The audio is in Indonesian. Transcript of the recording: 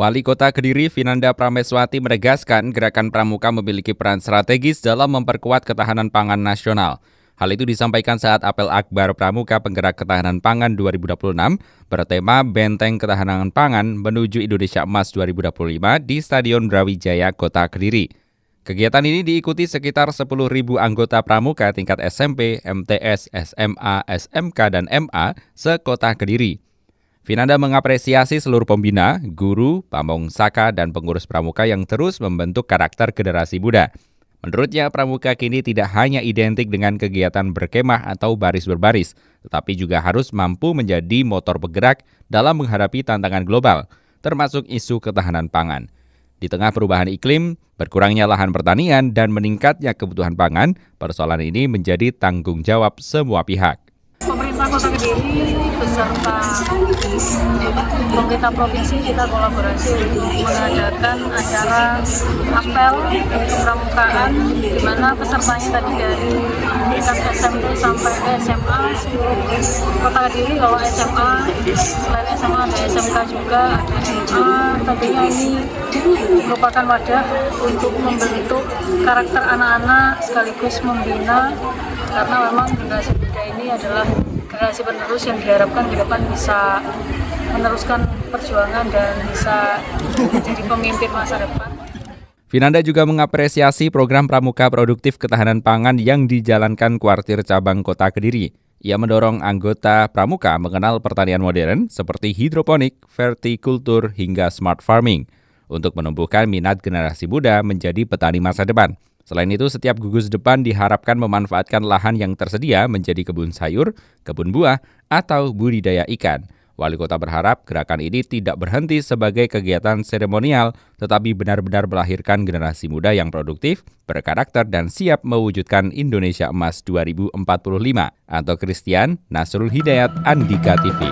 Wali Kota Kediri Vinanda Prameswati menegaskan gerakan Pramuka memiliki peran strategis dalam memperkuat ketahanan pangan nasional. Hal itu disampaikan saat apel akbar Pramuka Penggerak Ketahanan Pangan 2026 bertema Benteng Ketahanan Pangan menuju Indonesia Emas 2025 di Stadion Brawijaya, Kota Kediri. Kegiatan ini diikuti sekitar 10.000 anggota Pramuka tingkat SMP, MTS, SMA, SMK, dan MA se-Kota Kediri. Vinanda mengapresiasi seluruh pembina, guru, pamong saka, dan pengurus pramuka yang terus membentuk karakter generasi muda. Menurutnya, pramuka kini tidak hanya identik dengan kegiatan berkemah atau baris berbaris, tetapi juga harus mampu menjadi motor penggerak dalam menghadapi tantangan global, termasuk isu ketahanan pangan. Di tengah perubahan iklim, berkurangnya lahan pertanian, dan meningkatnya kebutuhan pangan, persoalan ini menjadi tanggung jawab semua pihak. Pemerintah Kota Kediri beserta pemerintah provinsi kita kolaborasi untuk mengadakan acara apel pramukaan di mana pesertanya tadi dari tingkat SMP sampai SMA seluruh Kota Kediri. Kalau SMA, selain SMA ada SMK juga, ada MA. Tentunya ini merupakan wadah untuk membentuk karakter anak-anak sekaligus membina, karena memang generasi muda ini adalah generasi penerus yang diharapkan ke depan bisa meneruskan perjuangan dan bisa menjadi pemimpin masa depan. Vinanda juga mengapresiasi program Pramuka Produktif Ketahanan Pangan yang dijalankan Kuartir Cabang Kota Kediri. Ia mendorong anggota Pramuka mengenal pertanian modern seperti hidroponik, vertikultur, hingga smart farming untuk menumbuhkan minat generasi muda menjadi petani masa depan. Selain itu, setiap gugus depan diharapkan memanfaatkan lahan yang tersedia menjadi kebun sayur, kebun buah, atau budidaya ikan. Wali Kota berharap gerakan ini tidak berhenti sebagai kegiatan seremonial, tetapi benar-benar melahirkan generasi muda yang produktif, berkarakter, dan siap mewujudkan Indonesia Emas 2045. Anto Christian, Nasrul Hidayat, Andika TV.